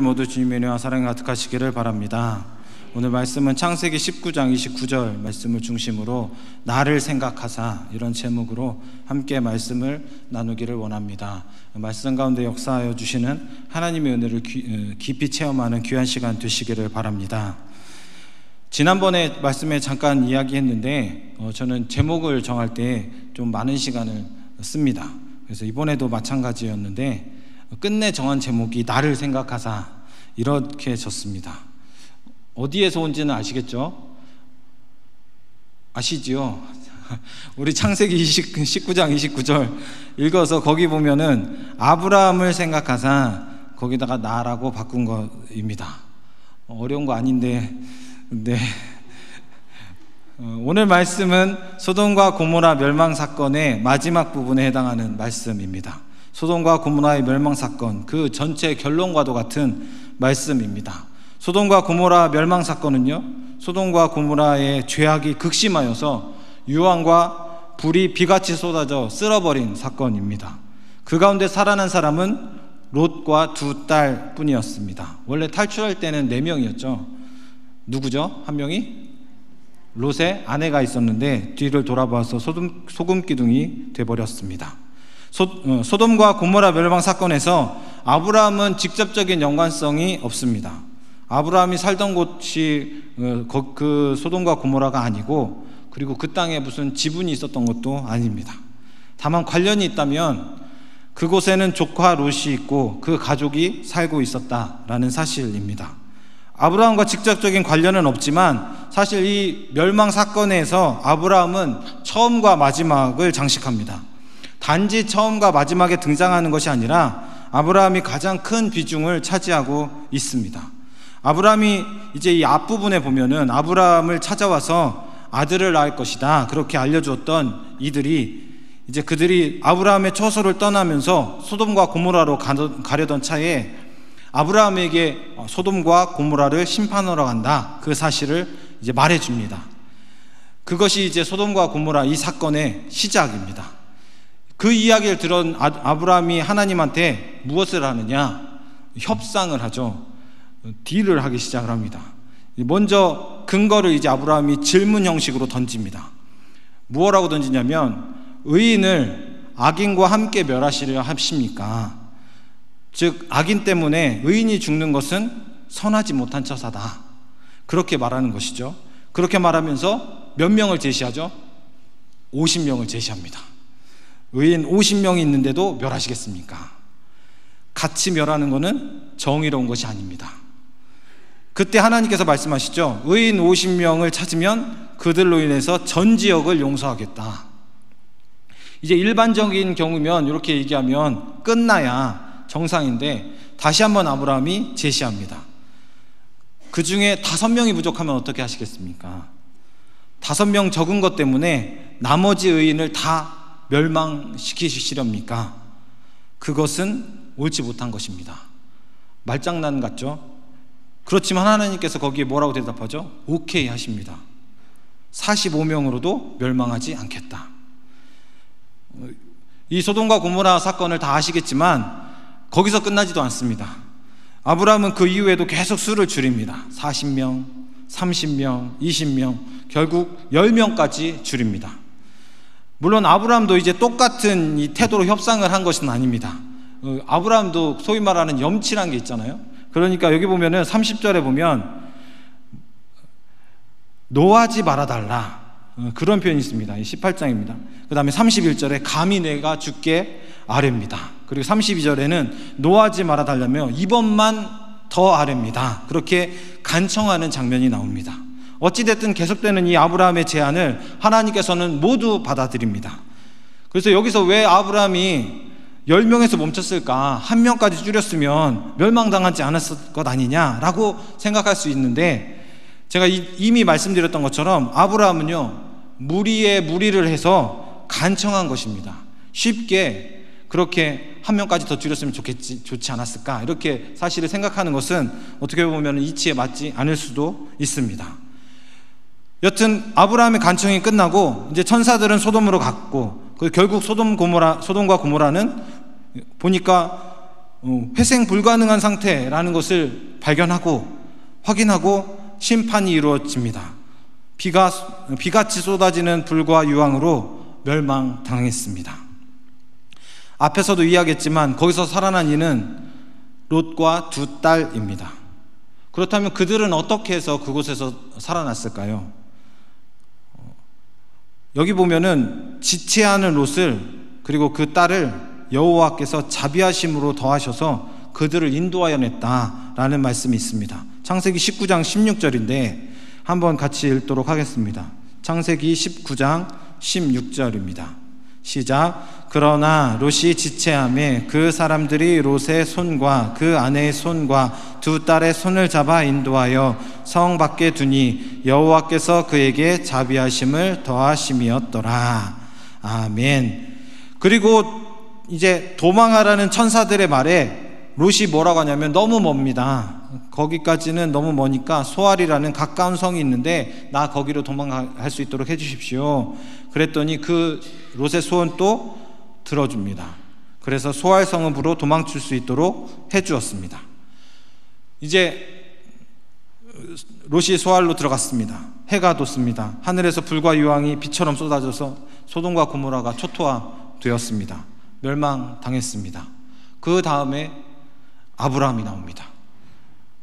모두 주님의 은혜와 사랑이 가득하시기를 바랍니다. 오늘 말씀은 창세기 19장 29절 말씀을 중심으로 나를 생각하사, 이런 제목으로 함께 말씀을 나누기를 원합니다. 말씀 가운데 역사하여 주시는 하나님의 은혜를 깊이 체험하는 귀한 시간 되시기를 바랍니다. 지난번에 말씀에 잠깐 이야기했는데 저는 제목을 정할 때 좀 많은 시간을 씁니다. 그래서 이번에도 마찬가지였는데 끝내 정한 제목이 나를 생각하사, 이렇게 졌습니다. 어디에서 온지는 아시겠죠? 아시지요? 우리 창세기 19장 29절 읽어서 거기 보면은 아브라함을 생각하사 거기다가 나라고 바꾼 것입니다. 어려운 거 아닌데, 네. 오늘 말씀은 소돔과 고모라 멸망 사건의 마지막 부분에 해당하는 말씀입니다. 소돔과 고모라의 멸망 사건, 그 전체 결론과도 같은 말씀입니다. 소돔과 고모라 멸망 사건은요, 소돔과 고모라의 죄악이 극심하여서 유황과 불이 비같이 쏟아져 쓸어버린 사건입니다. 그 가운데 살아난 사람은 롯과 두 딸 뿐이었습니다. 원래 탈출할 때는 4명이었죠. 누구죠? 한 명이? 롯의 아내가 있었는데 뒤를 돌아봐서 소금 기둥이 되어버렸습니다. 소돔과 고모라 멸망 사건에서 아브라함은 직접적인 연관성이 없습니다. 아브라함이 살던 곳이 그 소돔과 고모라가 아니고, 그리고 그 땅에 무슨 지분이 있었던 것도 아닙니다. 다만 관련이 있다면 그곳에는 조카 롯이 있고 그 가족이 살고 있었다라는 사실입니다. 아브라함과 직접적인 관련은 없지만 사실 이 멸망 사건에서 아브라함은 처음과 마지막을 장식합니다. 단지 처음과 마지막에 등장하는 것이 아니라 아브라함이 가장 큰 비중을 차지하고 있습니다. 아브라함이 이제 이 앞부분에 보면은 아브라함을 찾아와서 아들을 낳을 것이다, 그렇게 알려주었던 이들이 이제 그들이 아브라함의 처소를 떠나면서 소돔과 고모라로 가려던 차에 아브라함에게 소돔과 고모라를 심판하러 간다, 그 사실을 이제 말해줍니다. 그것이 이제 소돔과 고모라 이 사건의 시작입니다. 그 이야기를 들은 아브라함이 하나님한테 무엇을 하느냐? 협상을 하죠. 딜을 하기 시작을 합니다. 먼저 근거를 이제 아브라함이 질문 형식으로 던집니다. 무엇라고 던지냐면, 의인을 악인과 함께 멸하시려 하십니까? 즉 악인 때문에 의인이 죽는 것은 선하지 못한 처사다, 그렇게 말하는 것이죠. 그렇게 말하면서 몇 명을 제시하죠? 50명을 제시합니다. 의인 50명이 있는데도 멸하시겠습니까? 같이 멸하는 것은 정의로운 것이 아닙니다. 그때 하나님께서 말씀하시죠. 의인 50명을 찾으면 그들로 인해서 전 지역을 용서하겠다. 이제 일반적인 경우면 이렇게 얘기하면 끝나야 정상인데, 다시 한번 아브라함이 제시합니다. 그 중에 5명이 부족하면 어떻게 하시겠습니까? 5명 적은 것 때문에 나머지 의인을 다 멸망시키시렵니까? 그것은 옳지 못한 것입니다. 말장난 같죠? 그렇지만 하나님께서 거기에 뭐라고 대답하죠? 오케이 하십니다. 45명으로도 멸망하지 않겠다. 이 소돔과 고모라 사건을 다 아시겠지만 거기서 끝나지도 않습니다. 아브라함은 그 이후에도 계속 수를 줄입니다. 40명, 30명, 20명, 결국 10명까지 줄입니다. 물론 아브라함도 이제 똑같은 이 태도로 협상을 한 것은 아닙니다. 아브라함도 소위 말하는 염치란 게 있잖아요. 그러니까 여기 보면은 30절에 보면 노하지 말아달라, 그런 표현이 있습니다. 18장입니다. 그 다음에 31절에 감히 내가 주께 아뢰입니다. 그리고 32절에는 노하지 말아달라며 이번만 더 아뢰입니다. 그렇게 간청하는 장면이 나옵니다. 어찌됐든 계속되는 이 아브라함의 제안을 하나님께서는 모두 받아들입니다. 그래서 여기서 왜 아브라함이 10명에서 멈췄을까? 1명까지 줄였으면 멸망당하지 않았을 것 아니냐라고 생각할 수 있는데, 제가 이미 말씀드렸던 것처럼 아브라함은요, 무리에 무리를 해서 간청한 것입니다. 쉽게 그렇게 1명까지 더 줄였으면 좋지 않았을까, 이렇게 사실을 생각하는 것은 어떻게 보면 이치에 맞지 않을 수도 있습니다. 여튼 아브라함의 간청이 끝나고 이제 천사들은 소돔으로 갔고, 결국 소돔과 고모라는 보니까 회생 불가능한 상태라는 것을 발견하고 확인하고 심판이 이루어집니다. 비같이 쏟아지는 불과 유황으로 멸망당했습니다. 앞에서도 이야기했지만 거기서 살아난 이는 롯과 두 딸입니다. 그렇다면 그들은 어떻게 해서 그곳에서 살아났을까요? 여기 보면은 지체하는 롯을 그리고 그 딸을 여호와께서 자비하심으로 더하셔서 그들을 인도하여 냈다라는 말씀이 있습니다. 창세기 19장 16절인데 한번 같이 읽도록 하겠습니다. 창세기 19장 16절입니다. 시작. 그러나 롯이 지체하매 그 사람들이 롯의 손과 그 아내의 손과 두 딸의 손을 잡아 인도하여 성 밖에 두니 여호와께서 그에게 자비하심을 더하심이었더라. 아멘. 그리고 이제 도망하라는 천사들의 말에 롯이 뭐라고 하냐면 너무 멉니다. 거기까지는 너무 머니까 소알이라는 가까운 성이 있는데 나 거기로 도망갈 수 있도록 해주십시오. 그랬더니 그 롯의 소원도 들어줍니다. 그래서 소알 성읍으로 도망칠 수 있도록 해주었습니다. 이제 롯이 소알로 들어갔습니다. 해가 돋습니다. 하늘에서 불과 유황이 비처럼 쏟아져서 소돔과 고모라가 초토화되었습니다. 멸망당했습니다. 그 다음에 아브라함이 나옵니다.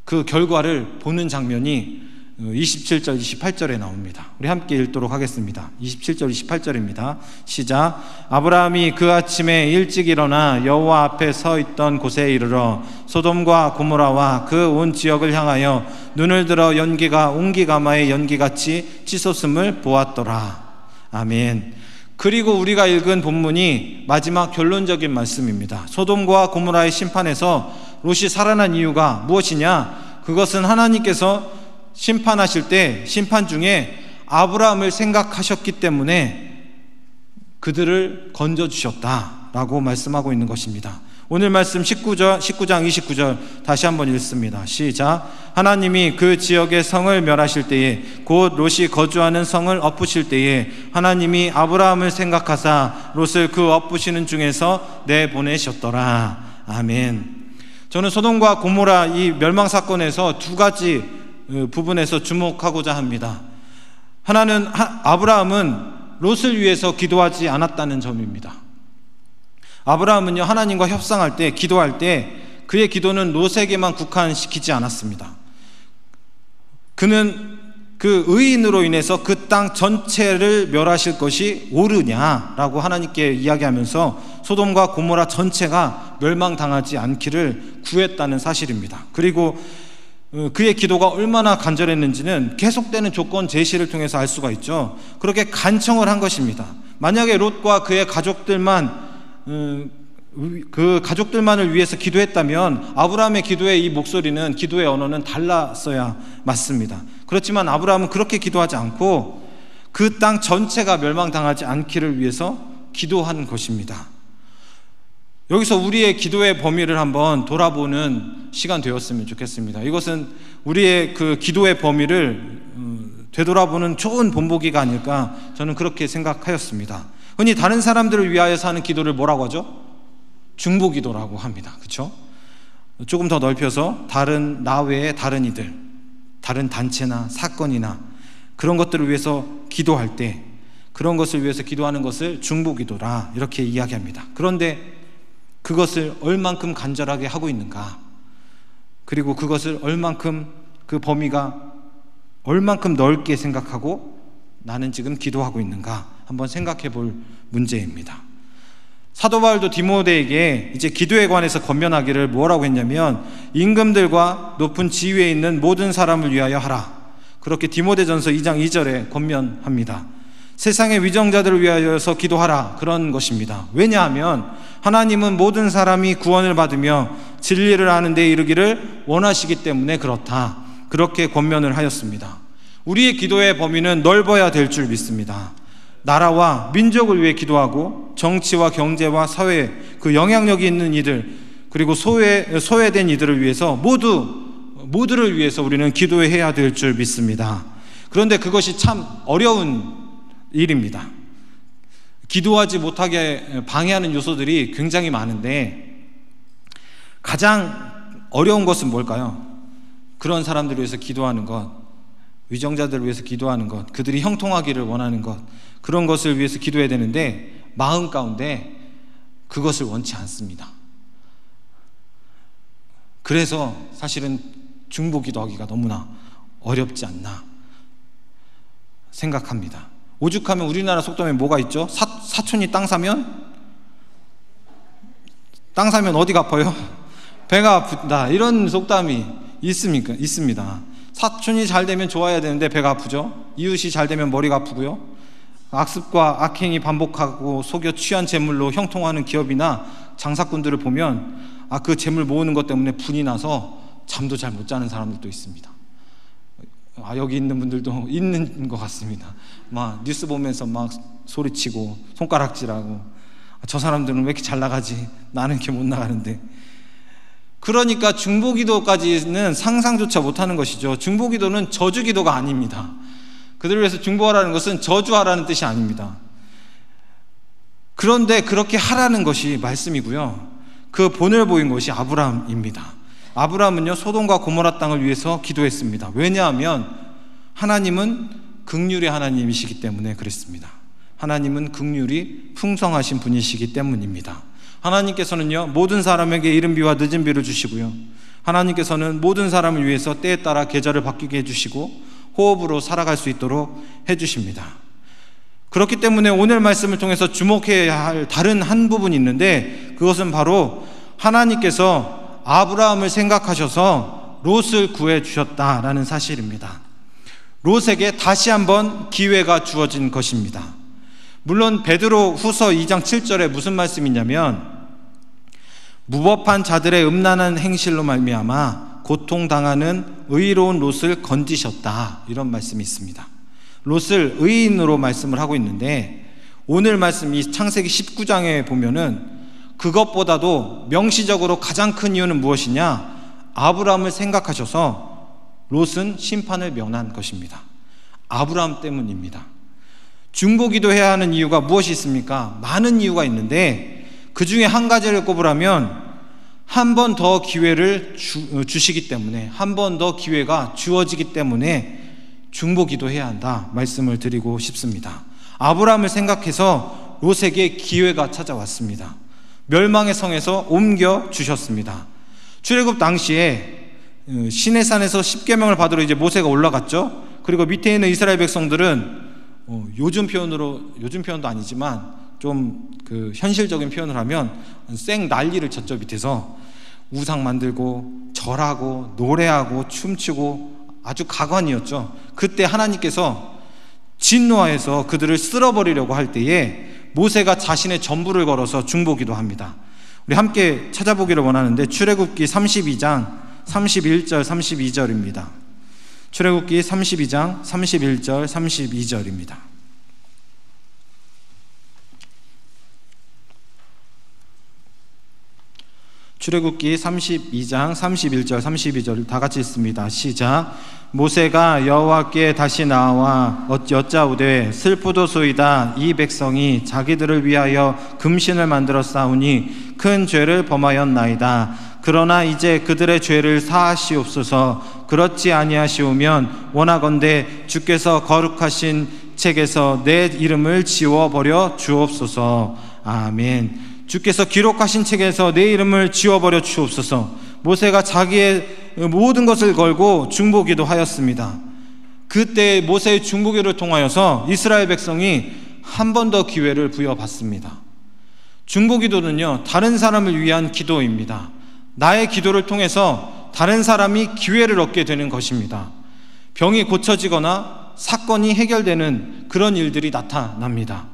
그 결과를 보는 장면이 27절, 28절에 나옵니다. 우리 함께 읽도록 하겠습니다. 27절, 28절입니다. 시작. 아브라함이 그 아침에 일찍 일어나 여호와 앞에 서 있던 곳에 이르러 소돔과 고모라와 그 온 지역을 향하여 눈을 들어 연기가 옹기가마의 연기같이 치솟음을 보았더라. 아멘. 그리고 우리가 읽은 본문이 마지막 결론적인 말씀입니다. 소돔과 고모라의 심판에서 롯이 살아난 이유가 무엇이냐? 그것은 하나님께서 심판하실 때 심판 중에 아브라함을 생각하셨기 때문에 그들을 건져주셨다라고 말씀하고 있는 것입니다. 오늘 말씀 19장 29절 다시 한번 읽습니다. 시작. 하나님이 그 지역의 성을 멸하실 때에 곧 롯이 거주하는 성을 엎으실 때에 하나님이 아브라함을 생각하사 롯을 그 엎으시는 중에서 내보내셨더라. 아멘. 저는 소돔과 고모라 이 멸망 사건에서 두 가지 부분에서 주목하고자 합니다. 하나는 아브라함은 롯을 위해서 기도하지 않았다는 점입니다. 아브라함은요, 하나님과 협상할 때, 기도할 때 그의 기도는 롯에게만 국한시키지 않았습니다. 그는 그 의인으로 인해서 그 땅 전체를 멸하실 것이 옳으냐라고 하나님께 이야기하면서 소돔과 고모라 전체가 멸망당하지 않기를 구했다는 사실입니다. 그리고 그의 기도가 얼마나 간절했는지는 계속되는 조건 제시를 통해서 알 수가 있죠. 그렇게 간청을 한 것입니다. 만약에 롯과 그의 가족들만 그 가족들만을 위해서 기도했다면 아브라함의 기도의 이 목소리는, 기도의 언어는 달랐어야 맞습니다. 그렇지만 아브라함은 그렇게 기도하지 않고 그 땅 전체가 멸망당하지 않기를 위해서 기도한 것입니다. 여기서 우리의 기도의 범위를 한번 돌아보는 시간 되었으면 좋겠습니다. 이것은 우리의 그 기도의 범위를 되돌아보는 좋은 본보기가 아닐까, 저는 그렇게 생각하였습니다. 흔히 다른 사람들을 위하여서 하는 기도를 뭐라고 하죠? 중보기도라고 합니다. 그렇죠? 조금 더 넓혀서 나 외에 다른 이들, 다른 단체나 사건이나 그런 것들을 위해서 기도할 때, 그런 것을 위해서 기도하는 것을 중보기도라 이렇게 이야기합니다. 그런데 그것을 얼만큼 간절하게 하고 있는가, 그리고 그것을 얼만큼, 그 범위가 얼만큼 넓게 생각하고 나는 지금 기도하고 있는가 한번 생각해 볼 문제입니다. 사도 바울도 디모데에게 이제 기도에 관해서 권면하기를 뭐라고 했냐면, 임금들과 높은 지위에 있는 모든 사람을 위하여 하라, 그렇게 디모데전서 2장 2절에 권면합니다. 세상의 위정자들을 위하여서 기도하라, 그런 것입니다. 왜냐하면 하나님은 모든 사람이 구원을 받으며 진리를 아는 데 이르기를 원하시기 때문에 그렇다, 그렇게 권면을 하였습니다. 우리의 기도의 범위는 넓어야 될 줄 믿습니다. 나라와 민족을 위해 기도하고 정치와 경제와 사회, 그 영향력이 있는 이들, 그리고 소외된 이들을 위해서 모두를 위해서 우리는 기도해야 될 줄 믿습니다. 그런데 그것이 참 어려운 일입니다. 기도하지 못하게 방해하는 요소들이 굉장히 많은데, 가장 어려운 것은 뭘까요? 그런 사람들을 위해서 기도하는 것, 위정자들을 위해서 기도하는 것, 그들이 형통하기를 원하는 것, 그런 것을 위해서 기도해야 되는데 마음 가운데 그것을 원치 않습니다. 그래서 사실은 중보 기도하기가 너무나 어렵지 않나 생각합니다. 오죽하면 우리나라 속담에 뭐가 있죠? 사촌이 땅 사면 어디가 아파요? 배가 아프다, 이런 속담이 있습니다. 사촌이 잘 되면 좋아야 되는데 배가 아프죠. 이웃이 잘 되면 머리가 아프고요. 악습과 악행이 반복하고 속여 취한 재물로 형통하는 기업이나 장사꾼들을 보면 그 재물 모으는 것 때문에 분이 나서 잠도 잘 못 자는 사람들도 있습니다. 여기 있는 분들도 있는 것 같습니다. 막 뉴스 보면서 막 소리치고 손가락질하고, 저 사람들은 왜 이렇게 잘 나가지? 나는 이렇게 못 나가는데. 그러니까 중보기도까지는 상상조차 못하는 것이죠. 중보기도는 저주기도가 아닙니다. 그들을 위해서 중보하라는 것은 저주하라는 뜻이 아닙니다. 그런데 그렇게 하라는 것이 말씀이고요, 그 본을 보인 것이 아브라함입니다. 아브라함은요, 소돔과 고모라 땅을 위해서 기도했습니다. 왜냐하면 하나님은 긍휼의 하나님이시기 때문에 그랬습니다. 하나님은 긍휼이 풍성하신 분이시기 때문입니다. 하나님께서는요, 모든 사람에게 이른 비와 늦은 비를 주시고요, 하나님께서는 모든 사람을 위해서 때에 따라 계절을 바뀌게 해주시고 호흡으로 살아갈 수 있도록 해주십니다. 그렇기 때문에 오늘 말씀을 통해서 주목해야 할 다른 한 부분이 있는데, 그것은 바로 하나님께서 아브라함을 생각하셔서 롯을 구해주셨다라는 사실입니다. 롯에게 다시 한번 기회가 주어진 것입니다. 물론 베드로 후서 2장 7절에 무슨 말씀이냐면, 무법한 자들의 음란한 행실로 말미암아 고통당하는 의로운 롯을 건지셨다, 이런 말씀이 있습니다. 롯을 의인으로 말씀을 하고 있는데, 오늘 말씀 이 창세기 19장에 보면은 그것보다도 명시적으로 가장 큰 이유는 무엇이냐? 아브라함을 생각하셔서 롯은 심판을 면한 것입니다. 아브라함 때문입니다. 중보기도해야 하는 이유가 무엇이 있습니까? 많은 이유가 있는데 그 중에 한 가지를 꼽으라면 한 번 더 기회를 주시기 때문에, 한 번 더 기회가 주어지기 때문에 중보기도해야 한다 말씀을 드리고 싶습니다. 아브라함을 생각해서 롯에게 기회가 찾아왔습니다. 멸망의 성에서 옮겨 주셨습니다. 출애굽 당시에 시내산에서 십계명을 받으러 이제 모세가 올라갔죠. 그리고 밑에 있는 이스라엘 백성들은 요즘 표현도 아니지만 좀 그 현실적인 표현을 하면 생 난리를 쳤죠. 밑에서 우상 만들고 절하고 노래하고 춤추고 아주 가관이었죠. 그때 하나님께서 진노하여서 그들을 쓸어버리려고 할 때에 모세가 자신의 전부를 걸어서 중보기도 합니다. 우리 함께 찾아보기를 원하는데 출애굽기 32장 31절 32절입니다. 출애굽기 32장 31절 32절입니다. 출애굽기 32장 31절 32절 다 같이 읽습니다. 시작. 모세가 여호와께 다시 나와 여짜오되 슬프도소이다. 이 백성이 자기들을 위하여 금신을 만들어 쌓으니 큰 죄를 범하였나이다. 그러나 이제 그들의 죄를 사하시옵소서. 그렇지 아니하시오면 원하건대 주께서 거룩하신 책에서 내 이름을 지워버려 주옵소서. 아멘. 주께서 기록하신 책에서 내 이름을 지워버려 주옵소서. 모세가 자기의 모든 것을 걸고 중보기도 하였습니다. 그때 모세의 중보기를 통하여서 이스라엘 백성이 한 번 더 기회를 부여받습니다. 중보기도는요, 다른 사람을 위한 기도입니다. 나의 기도를 통해서 다른 사람이 기회를 얻게 되는 것입니다. 병이 고쳐지거나 사건이 해결되는 그런 일들이 나타납니다.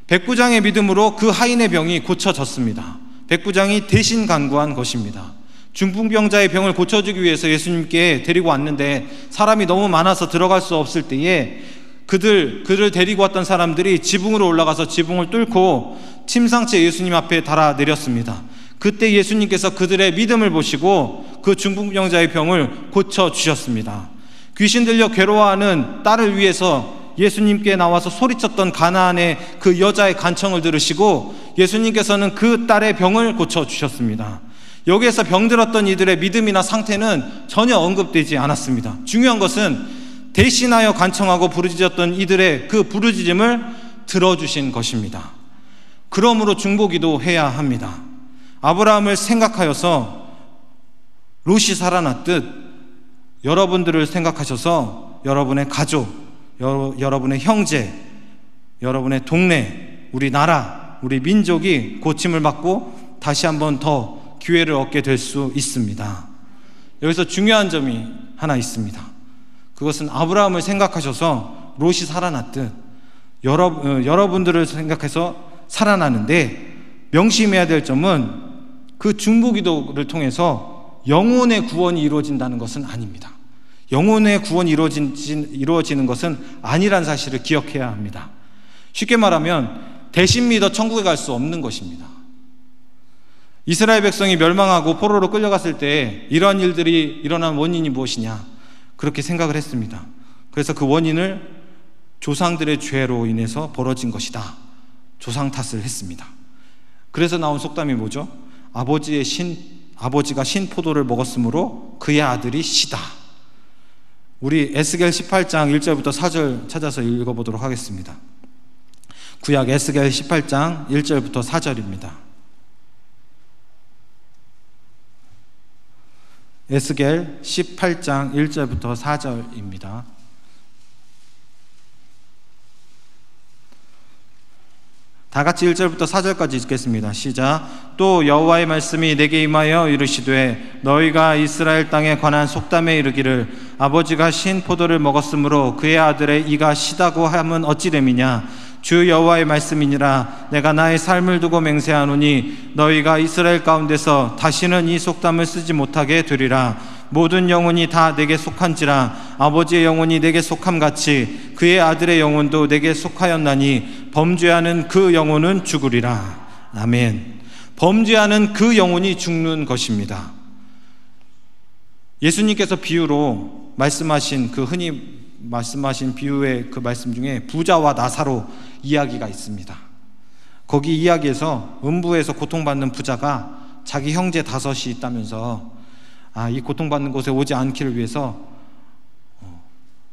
백부장의 믿음으로 그 하인의 병이 고쳐졌습니다. 백부장이 대신 간구한 것입니다. 중풍병자의 병을 고쳐주기 위해서 예수님께 데리고 왔는데 사람이 너무 많아서 들어갈 수 없을 때에 그들을 데리고 왔던 사람들이 지붕으로 올라가서 지붕을 뚫고 침상째 예수님 앞에 달아내렸습니다. 그때 예수님께서 그들의 믿음을 보시고 그 중풍병자의 병을 고쳐주셨습니다. 귀신 들려 괴로워하는 딸을 위해서 예수님께 나와서 소리쳤던 가나안의 그 여자의 간청을 들으시고 예수님께서는 그 딸의 병을 고쳐주셨습니다. 여기에서 병들었던 이들의 믿음이나 상태는 전혀 언급되지 않았습니다. 중요한 것은 대신하여 간청하고 부르짖었던 이들의 그 부르짖음을 들어주신 것입니다. 그러므로 중보기도 해야 합니다. 아브라함을 생각하여서 롯이 살아났듯 여러분들을 생각하셔서 여러분의 가족, 여러분의 형제, 여러분의 동네, 우리 나라, 우리 민족이 고침을 받고 다시 한번 더 기회를 얻게 될 수 있습니다. 여기서 중요한 점이 하나 있습니다. 그것은 아브라함을 생각하셔서 롯이 살아났듯 여러분들을 생각해서 살아나는데, 명심해야 될 점은 그 중보기도를 통해서 영혼의 구원이 이루어진다는 것은 아닙니다. 영혼의 구원이 이루어지는 것은 아니란 사실을 기억해야 합니다. 쉽게 말하면 대신 믿어 천국에 갈 수 없는 것입니다. 이스라엘 백성이 멸망하고 포로로 끌려갔을 때 이러한 일들이 일어난 원인이 무엇이냐, 그렇게 생각을 했습니다. 그래서 그 원인을 조상들의 죄로 인해서 벌어진 것이다, 조상 탓을 했습니다. 그래서 나온 속담이 뭐죠? 아버지가 신 포도를 먹었으므로 그의 아들이 시다. 우리 에스겔 18장 1절부터 4절 찾아서 읽어보도록 하겠습니다. 구약 에스겔 18장 1절부터 4절입니다. 에스겔 18장 1절부터 4절입니다. 다 같이 1절부터 4절까지 읽겠습니다. 시작. 또 여호와의 말씀이 내게 임하여 이르시되 너희가 이스라엘 땅에 관한 속담에 이르기를 아버지가 신 포도를 먹었으므로 그의 아들의 이가 시다고 함은 어찌 됨이냐. 주 여호와의 말씀이니라. 내가 나의 삶을 두고 맹세하노니 너희가 이스라엘 가운데서 다시는 이 속담을 쓰지 못하게 되리라. 모든 영혼이 다 내게 속한지라. 아버지의 영혼이 내게 속함같이 그의 아들의 영혼도 내게 속하였나니 범죄하는 그 영혼은 죽으리라. 아멘. 범죄하는 그 영혼이 죽는 것입니다. 예수님께서 비유로 말씀하신 흔히 말씀하신 비유의 그 말씀 중에 부자와 나사로 이야기가 있습니다. 거기 이야기에서 음부에서 고통받는 부자가 자기 형제 5이 있다면서 이 고통받는 곳에 오지 않기를 위해서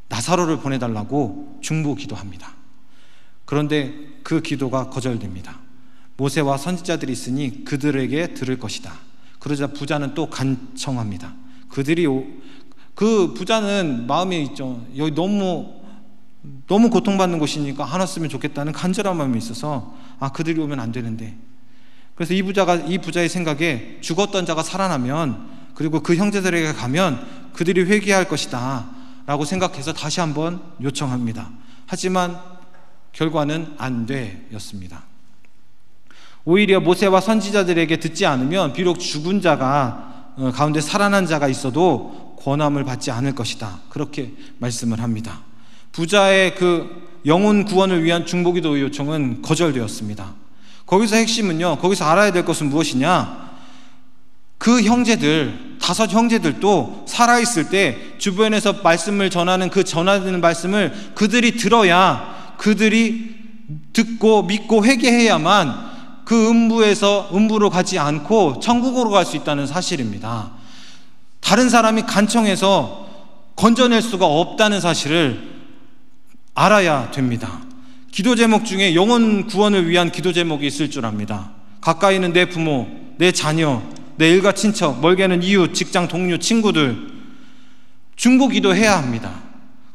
나사로를 보내달라고 중보 기도합니다. 그런데 그 기도가 거절됩니다. 모세와 선지자들이 있으니 그들에게 들을 것이다. 그러자 부자는 또 간청합니다. 그 부자는 마음이 있죠. 여기 너무 고통받는 곳이니까 안 왔으면 좋겠다는 간절한 마음이 있어서 그들이 오면 안 되는데, 그래서 이 부자의 생각에 죽었던 자가 살아나면, 그리고 그 형제들에게 가면 그들이 회개할 것이다 라고 생각해서 다시 한번 요청합니다. 하지만 결과는 안 되었습니다. 오히려 모세와 선지자들에게 듣지 않으면 비록 죽은 자가 가운데 살아난 자가 있어도 권함을 받지 않을 것이다, 그렇게 말씀을 합니다. 부자의 그 영혼 구원을 위한 중보기도 요청은 거절되었습니다. 거기서 핵심은요, 거기서 알아야 될 것은 무엇이냐, 그 형제들, 5 형제들도 살아있을 때 주변에서 말씀을 전하는 그 전하는 말씀을 그들이 들어야, 그들이 듣고 믿고 회개해야만 그 음부로 가지 않고 천국으로 갈 수 있다는 사실입니다. 다른 사람이 간청해서 건져낼 수가 없다는 사실을 알아야 됩니다. 기도 제목 중에 영혼 구원을 위한 기도 제목이 있을 줄 압니다. 가까이는 내 부모, 내 자녀, 내 일가 친척, 멀게는 이웃, 직장 동료, 친구들. 중보 기도해야 합니다.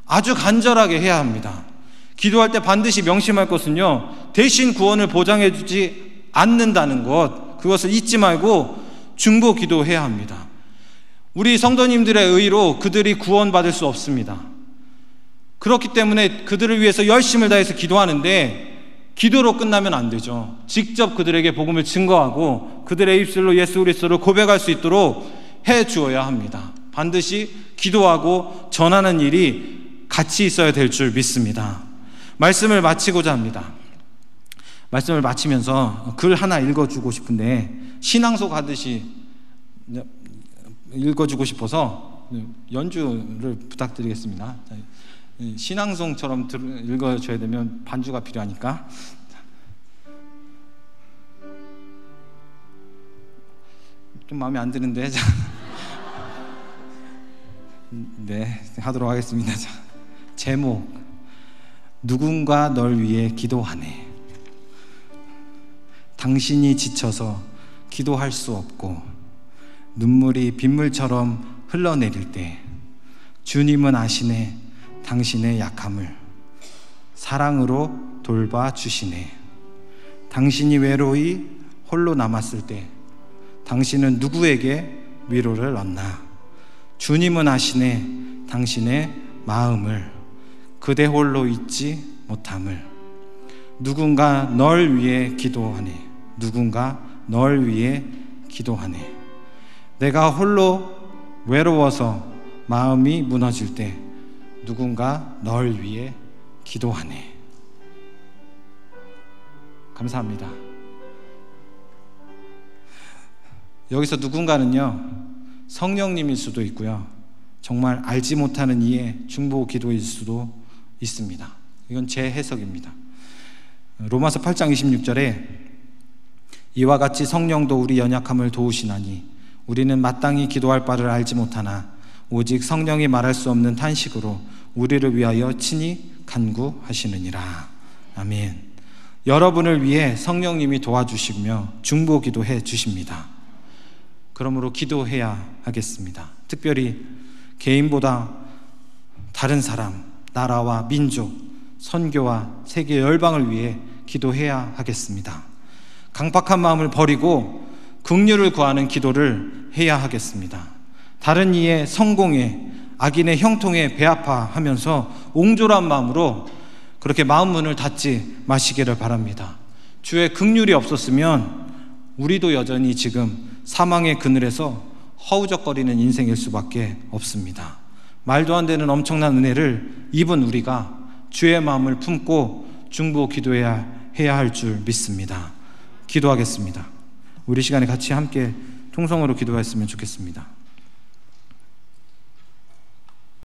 아주 간절하게 해야 합니다. 기도할 때 반드시 명심할 것은요, 대신 구원을 보장해 주지 않는다는 것, 그것을 잊지 말고 중보 기도해야 합니다. 우리 성도님들의 의로 그들이 구원받을 수 없습니다. 그렇기 때문에 그들을 위해서 열심을 다해서 기도하는데 기도로 끝나면 안 되죠. 직접 그들에게 복음을 증거하고 그들의 입술로 예수 그리스도를 고백할 수 있도록 해 주어야 합니다. 반드시 기도하고 전하는 일이 같이 있어야 될 줄 믿습니다. 말씀을 마치고자 합니다. 말씀을 마치면서 글 하나 읽어주고 싶은데, 신앙소 가듯이 읽어주고 싶어서 연주를 부탁드리겠습니다. 신앙송처럼 읽어줘야 되면 반주가 좀 마음에 안 드는데. 네, 하도록 하겠습니다. 자, 제목: 누군가 널 위해 기도하네. 당신이 지쳐서 기도할 수 없고 눈물이 빗물처럼 흘러내릴 때 주님은 아시네 당신의 약함을, 사랑으로 돌봐주시네. 당신이 외로이 홀로 남았을 때 당신은 누구에게 위로를 얻나. 주님은 아시네 당신의 마음을, 그대 홀로 있지 못함을. 누군가 널 위해 기도하네. 누군가 널 위해 기도하네. 내가 홀로 외로워서 마음이 무너질 때 누군가 널 위해 기도하네. 감사합니다. 여기서 누군가는요, 성령님일 수도 있고요, 정말 알지 못하는 이의 중보 기도일 수도 있습니다. 이건 제 해석입니다. 로마서 8장 26절에 이와 같이 성령도 우리 연약함을 도우시나니 우리는 마땅히 기도할 바를 알지 못하나 오직 성령이 말할 수 없는 탄식으로 우리를 위하여 친히 간구하시느니라. 아멘. 여러분을 위해 성령님이 도와주시며 중보 기도해 주십니다. 그러므로 기도해야 하겠습니다. 특별히 개인보다 다른 사람, 나라와 민족, 선교와 세계 열방을 위해 기도해야 하겠습니다. 강박한 마음을 버리고 긍휼을 구하는 기도를 해야 하겠습니다. 다른 이의 성공에, 악인의 형통에 배아파하면서 옹졸한 마음으로 그렇게 마음 문을 닫지 마시기를 바랍니다. 주의 긍휼이 없었으면 우리도 여전히 지금 사망의 그늘에서 허우적거리는 인생일 수밖에 없습니다. 말도 안 되는 엄청난 은혜를 입은 우리가 주의 마음을 품고 중보 기도해야 할 줄 믿습니다. 기도하겠습니다. 우리 시간에 같이 함께 통성으로 기도했으면 좋겠습니다.